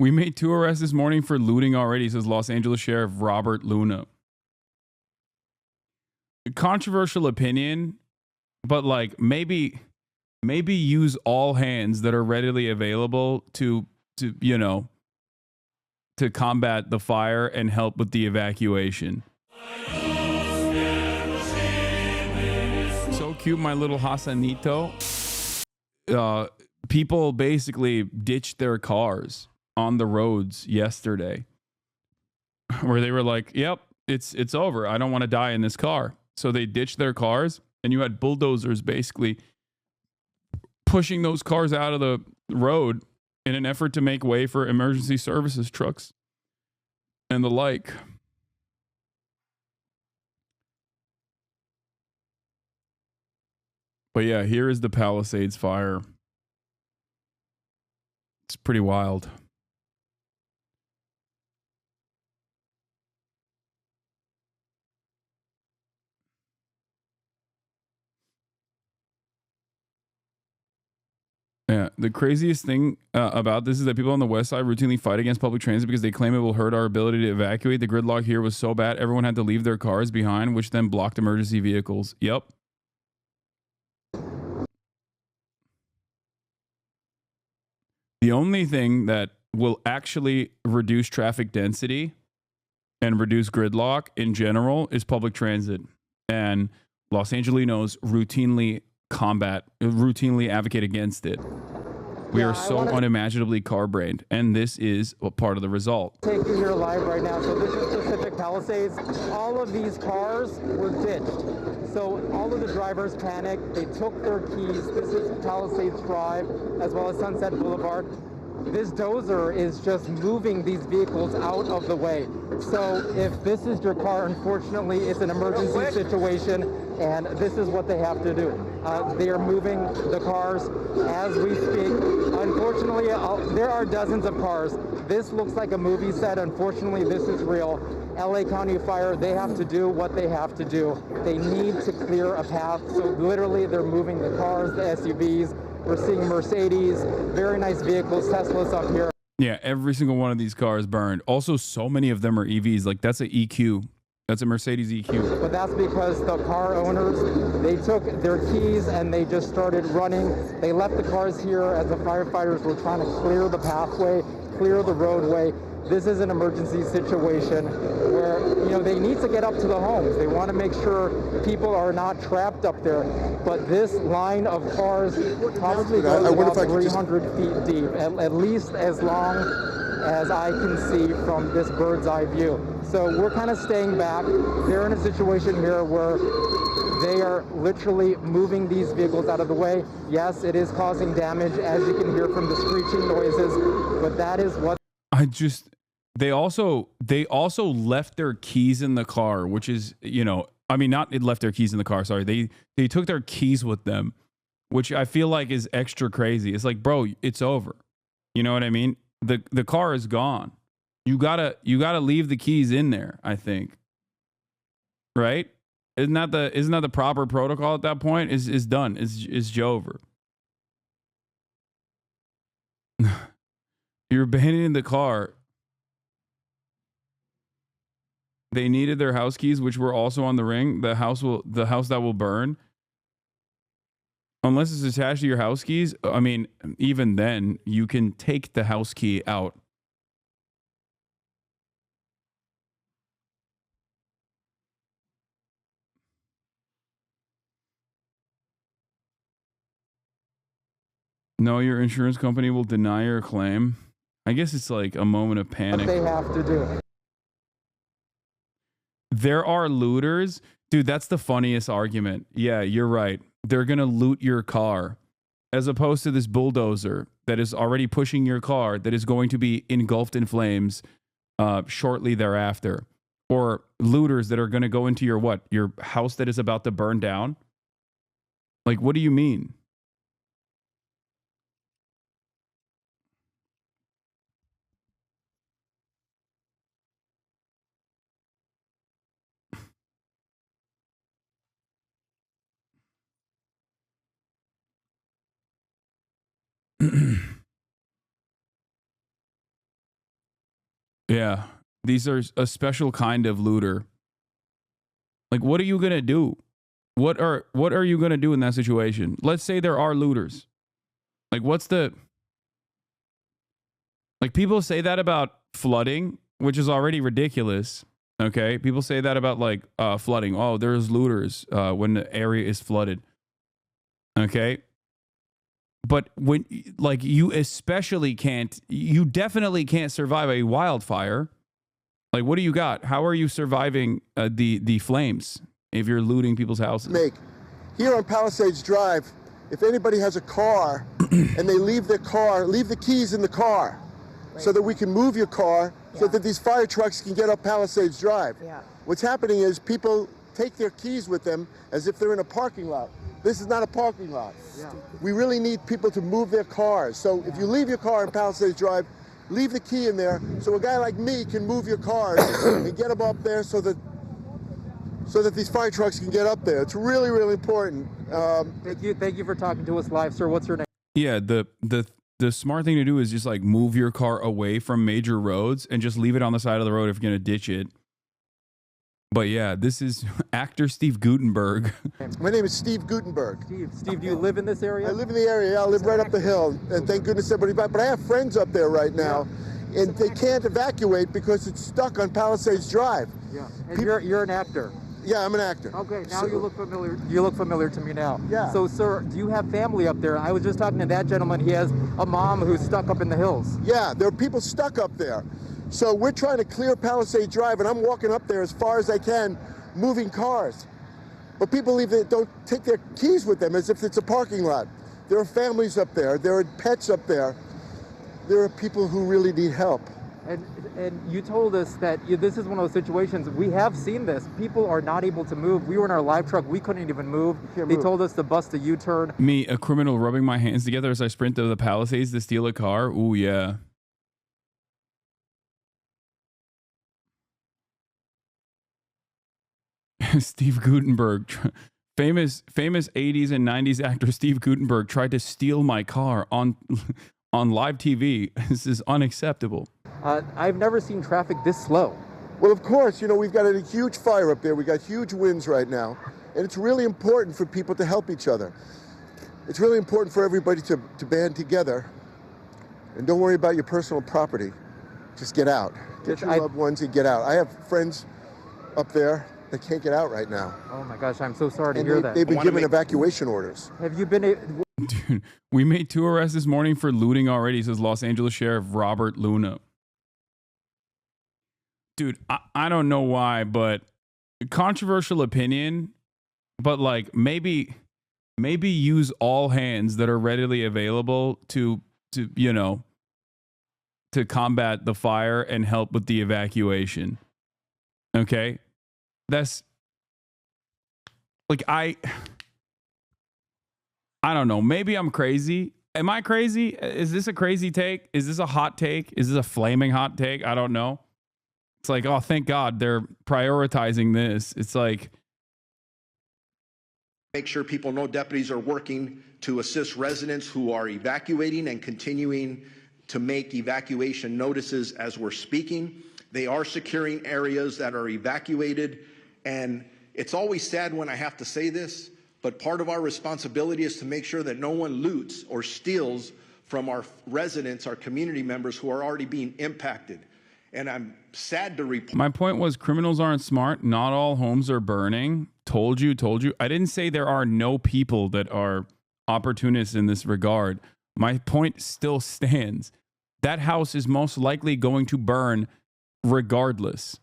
We made 2 arrests this morning for looting already, says Los Angeles Sheriff Robert Luna. Controversial opinion, but like maybe use all hands that are readily available to combat the fire and help with the evacuation. So cute, my little Hasanito. People basically ditched their cars on the roads yesterday, where they were like, "Yep, it's over. I don't want to die in this car." So they ditched their cars, and you had bulldozers basically pushing those cars out of the road in an effort to make way for emergency services trucks and the like. But yeah, here is the Palisades fire. It's pretty wild. Yeah, the craziest thing about this is that people on the west side routinely fight against public transit because they claim it will hurt our ability to evacuate. The gridlock here was so bad, everyone had to leave their cars behind, which then blocked emergency vehicles. Yep. The only thing that will actually reduce traffic density and reduce gridlock in general is public transit. And Los Angelinos routinely advocate against it. We are so unimaginably car-brained, and this is a part of the result. Take you here live right now. So this is Pacific Palisades. All of these cars were ditched. So all of the drivers panicked. They took their keys. This is Palisades Drive, as well as Sunset Boulevard. This dozer is just moving these vehicles out of the way. So if this is your car, unfortunately, it's an emergency situation, and this is what they have to do. They are moving the cars as we speak. Unfortunately, there are dozens of cars. This looks like a movie set. Unfortunately, this is real. LA County Fire, they have to do what they have to do. They need to clear a path. So literally, they're moving the cars, the SUVs. We're seeing Mercedes, very nice vehicles, Teslas up here. Yeah, every single one of these cars burned. Also, so many of them are EVs. Like, that's an EQ. That's a Mercedes EQ. But that's because the car owners, they took their keys and they just started running. They left the cars here as the firefighters were trying to clear the pathway, clear the roadway. This is an emergency situation where, they need to get up to the homes. They want to make sure people are not trapped up there. But this line of cars probably goes about 300 feet deep, at least as long as I can see from this bird's eye view. So we're kind of staying back. They're in a situation here where they are literally moving these vehicles out of the way. Yes, it is causing damage, as you can hear from the screeching noises, but that is what... They also left their keys in the car, which is, not it left their keys in the car. Sorry. They took their keys with them, which I feel like is extra crazy. It's like, bro, it's over. You know what I mean? The car is gone. You gotta leave the keys in there, I think. Right? Isn't that the proper protocol at that point? Is done. Is over. You're abandoning the car. They needed their house keys, which were also on the ring. The house that will burn. Unless it's attached to your house keys. I mean, even then, you can take the house key out. No, your insurance company will deny your claim. I guess it's like a moment of panic. What they have to do. There are looters. Dude, that's the funniest argument. Yeah, you're right. They're going to loot your car as opposed to this bulldozer that is already pushing your car that is going to be engulfed in flames shortly thereafter. Or looters that are going to go into your house that is about to burn down. Like, what do you mean? Yeah. These are a special kind of looter. Like, what are you going to do? What are you going to do in that situation? Let's say there are looters. Like, like, people say that about flooding, which is already ridiculous. Okay. People say that about like flooding. Oh, there's looters when the area is flooded. Okay. But when, like, you definitely can't survive a wildfire. Like, what do you got? How are you surviving the flames if you're looting people's houses? Here on Palisades Drive, if anybody has a car and they leave the keys in the car so that we can move your car so that these fire trucks can get up Palisades Drive. Yeah. What's happening is people take their keys with them as if they're in a parking lot. This is not a parking lot. Yeah. We really need people to move their cars. So if you leave your car in Palisades Drive, leave the key in there so a guy like me can move your cars and get them up there so that these fire trucks can get up there. It's really, really important. Thank you for talking to us live, sir. What's your name? Yeah, the smart thing to do is just like move your car away from major roads and just leave it on the side of the road if you're going to ditch it. But yeah, this is actor Steve Guttenberg. My name is Steve Guttenberg. Steve, do you live in this area? I live in the area. I live right up the hill, and thank goodness everybody back. But I have friends up there right now, and they can't evacuate because it's stuck on Palisades Drive. Yeah. And you're an actor. Yeah, I'm an actor. Okay, now you look familiar. You look familiar to me now. Yeah. So, sir, do you have family up there? I was just talking to that gentleman. He has a mom who's stuck up in the hills. Yeah, there are people stuck up there. So we're trying to clear Palisades Drive, and I'm walking up there as far as I can, moving cars. But people don't take their keys with them as if it's a parking lot. There are families up there. There are pets up there. There are people who really need help. And you told us that this is one of those situations. We have seen this. People are not able to move. We were in our live truck. We couldn't even move. They told us to bust a U-turn. Me, a criminal rubbing my hands together as I sprint to the Palisades to steal a car. Ooh, yeah. Steve Guttenberg, famous 80s and 90s actor Steve Guttenberg tried to steal my car on live TV. This is unacceptable. I've never seen traffic this slow. Well, of course, we've got a huge fire up there. We got huge winds right now, and it's really important for people to help each other. It's really important for everybody to band together, and don't worry about your personal property. Just get out. Get your loved ones and get out. I have friends up there that can't get out right now. Oh my gosh, I'm so sorry to hear that. They've been given evacuation orders. Have you been Dude, we made 2 arrests this morning for looting already, says Los Angeles Sheriff Robert Luna. Dude, I don't know why, but controversial opinion, but like maybe use all hands that are readily available to combat the fire and help with the evacuation. Okay? That's like I don't know. Maybe I'm crazy. Am I crazy? Is this a crazy take? Is this a hot take? Is this a flaming hot take? I don't know. It's like, oh, thank God they're prioritizing this. It's like, make sure people know deputies are working to assist residents who are evacuating and continuing to make evacuation notices as we're speaking. They are securing areas that are evacuated. And it's always sad when I have to say this, but part of our responsibility is to make sure that no one loots or steals from our residents, our community members who are already being impacted. And I'm sad to report. My point was criminals aren't smart. Not all homes are burning. Told you. I didn't say there are no people that are opportunists in this regard. My point still stands. That house is most likely going to burn regardless.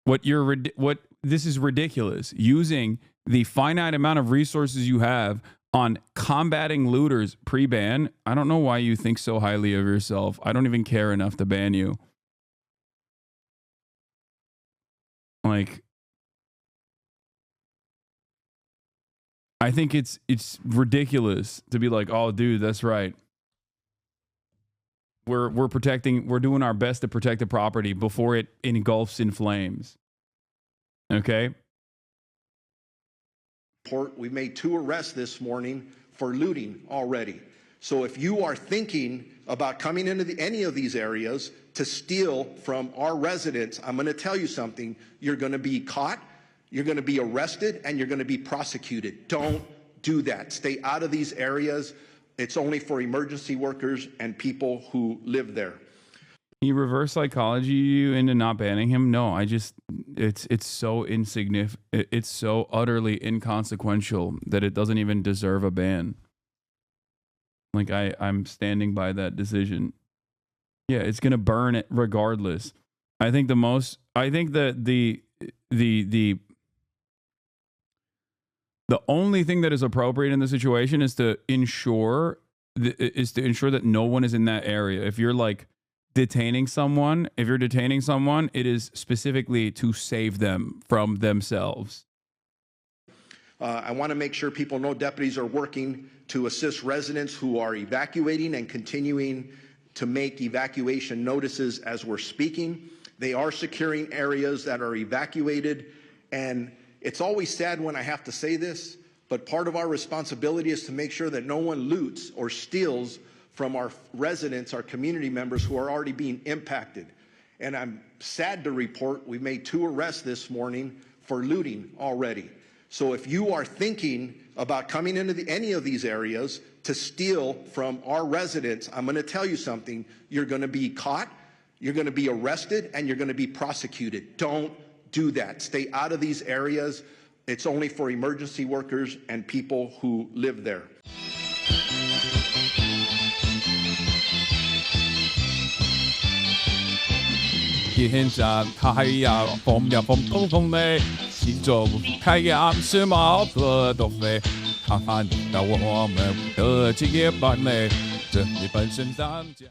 This is ridiculous. Using the finite amount of resources you have on combating looters pre-ban. I don't know why you think so highly of yourself. I don't even care enough to ban you. Like, I think it's ridiculous to be like, oh, dude, that's right. We're doing our best to protect the property before it engulfs in flames. Okay. We made 2 arrests this morning for looting already. So if you are thinking about coming into any of these areas to steal from our residents, I'm going to tell you something. You're going to be caught, you're going to be arrested, and you're going to be prosecuted. Don't do that. Stay out of these areas. It's only for emergency workers and people who live there. He reverse psychology you into not banning him? No, it's so insignificant. It's so utterly inconsequential that it doesn't even deserve a ban. Like I'm standing by that decision. Yeah, it's gonna burn it regardless. I think that the only thing that is appropriate in the situation is to ensure that no one is in that area. If you're like detaining someone, it is specifically to save them from themselves. I want to make sure people know deputies are working to assist residents who are evacuating and continuing to make evacuation notices as we're speaking. They are securing areas that are evacuated, and it's always sad when I have to say this, but part of our responsibility is to make sure that no one loots or steals from our residents, our community members who are already being impacted. And I'm sad to report we made 2 arrests this morning for looting already. So if you are thinking about coming into any of these areas to steal from our residents, I'm going to tell you something. You're going to be caught, you're going to be arrested, and you're going to be prosecuted. Don't do that. Stay out of these areas. It's only for emergency workers and people who live there.現在太陽風呀風風風味，是做太陽是毛色都飞，看看到我們的職業版美，這裡本身當家。